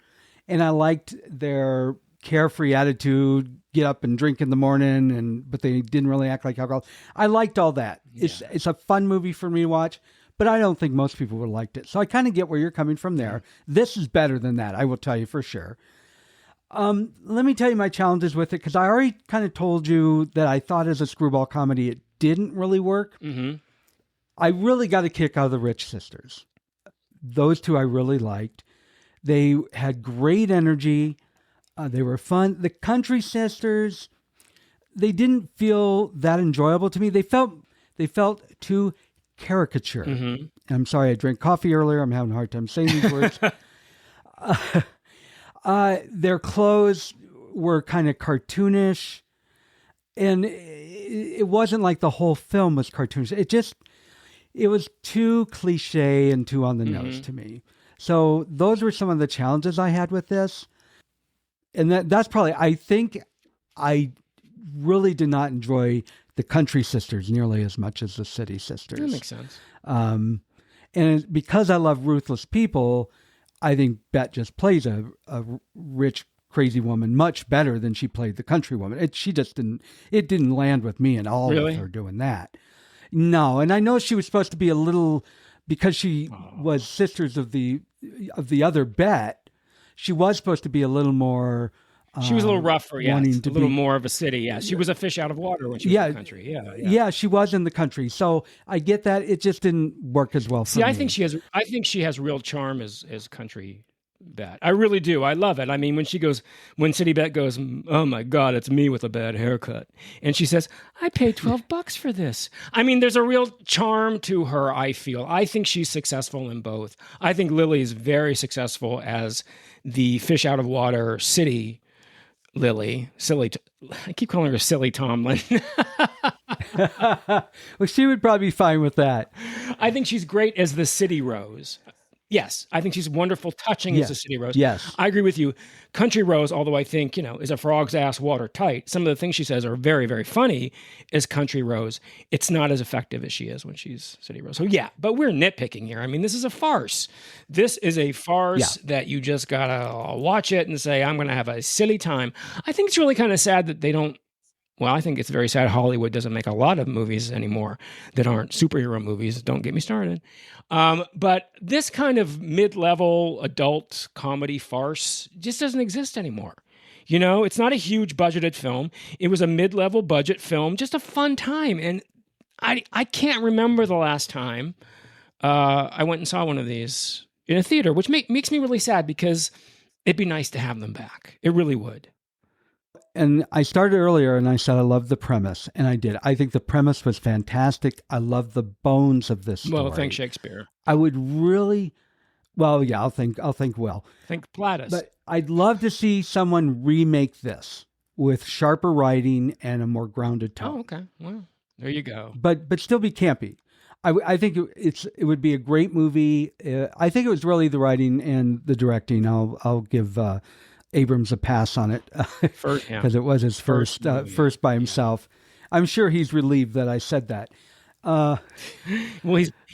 And I liked their carefree attitude, get up and drink in the morning, but they didn't really act like alcohol. I liked all that. Yeah. It's a fun movie for me to watch, but I don't think most people would have liked it. So I kind of get where you're coming from there. This is better than that, I will tell you for sure. Let me tell you my challenges with it, because I already kind of told you that I thought as a screwball comedy it didn't really work. Mm-hmm. I really got a kick out of the Rich sisters. Those two I really liked. They had great energy. They were fun. The country sisters, they didn't feel that enjoyable to me. They felt too caricature. Mm-hmm. I'm sorry, I drank coffee earlier. I'm having a hard time saying these words. Their clothes were kind of cartoonish, and it wasn't like the whole film was cartoonish. It was too cliche and too on the nose to me. So those were some of the challenges I had with this. And that's probably, I think I really did not enjoy the country sisters nearly as much as the city sisters. That makes sense. And because I love ruthless people, I think Bette just plays a rich, crazy woman much better than she played the country woman. It didn't land with me at all with her doing that. No, and I know she was supposed to be a little, because she was sisters of the other Bette, she was supposed to be a little more. She was a little rougher, yeah. A little more of a city, yeah. She was a fish out of water when she was in the country, yeah. She was in the country, so I get that. It just didn't work as well for me. I think she has real charm as country Bette. I really do. I love it. I mean, when City Bette goes, "Oh my God, it's me with a bad haircut," and she says, "I paid $12 for this." I mean, there's a real charm to her. I feel. I think she's successful in both. I think Lily is very successful as the fish out of water city Lily. I keep calling her Silly Tomlin. Well, she would probably be fine with that. I think she's great as the city Rose. Yes, I think she's wonderful, touching as a city Rose. Yes. I agree with you. Country Rose, although I think, is a frog's ass watertight. Some of the things she says are very, very funny as Country Rose. It's not as effective as she is when she's City Rose. So yeah, but we're nitpicking here. I mean, this is a farce. This is a farce that you just gotta watch it and say, I'm going to have a silly time. I think it's really kind of sad that they don't. Well, I think it's very sad Hollywood doesn't make a lot of movies anymore that aren't superhero movies. Don't get me started. But this kind of mid-level adult comedy farce just doesn't exist anymore. It's not a huge budgeted film. It was a mid-level budget film, just a fun time. And I can't remember the last time I went and saw one of these in a theater, which makes me really sad because it'd be nice to have them back. It really would. And I started earlier and I said I loved the premise, and I did. I think the premise was fantastic. I love the bones of this story. Well, thank Shakespeare. I would really, I'll think well. Think Platus. But I'd love to see someone remake this with sharper writing and a more grounded tone. Oh, okay. Well, there you go. But still be campy. I think it would be a great movie. I think it was really the writing and the directing. I'll give Abrams a pass on it because it was his first by himself. I'm sure he's relieved that I said that. Well,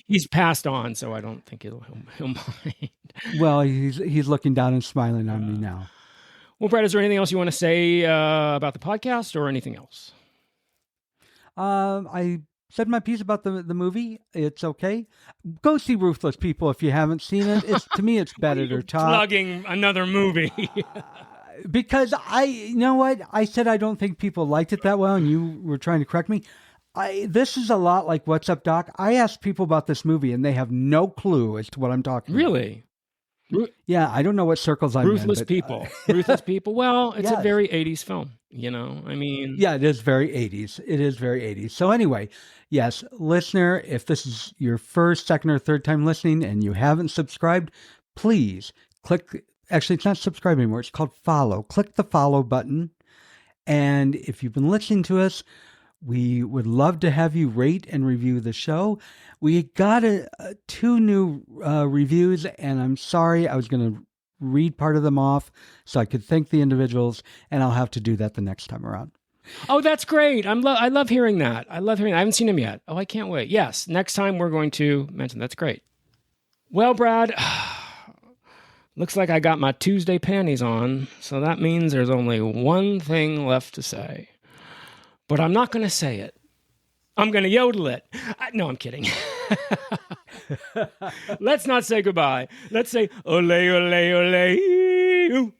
he's passed on, so I don't think he'll mind. Well, he's looking down and smiling on me now. Well, Brett, is there anything else you want to say about the podcast or anything else? I said my piece about the movie. It's okay. Go see Ruthless People if you haven't seen it. To me, it's Bette or top. Plugging another movie. Because you know what? I said I don't think people liked it that well, and you were trying to correct me. This is a lot like What's Up, Doc? I asked people about this movie, and they have no clue as to what I'm talking about. Really? Yeah, I don't know what circles I'm in. Ruthless People. Ruthless People. Well, it's a very 80s film, I mean. Yeah, it is very 80s. It is very 80s. So anyway, yes, listener, if this is your first, second, or third time listening and you haven't subscribed, please click. Actually, it's not subscribe anymore. It's called follow. Click the follow button. And if you've been listening to us, We would love to have you rate and review the show. We got 2 new reviews, and I'm sorry, I was going to read part of them off so I could thank the individuals, and I'll have to do that the next time around. Oh, that's great. I love hearing that. I haven't seen him yet. Oh, I can't wait. Yes, next time we're going to mention. That's great. Well, Brad, looks like I got my Tuesday panties on, so that means there's only one thing left to say. But I'm not going to say it. I'm going to yodel it. No, I'm kidding. Let's not say goodbye. Let's say ole, ole, ole.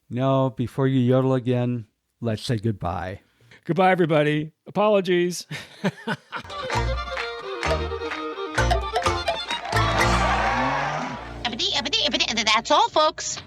No, before you yodel again, let's say goodbye. Goodbye, everybody. Apologies. That's all, folks.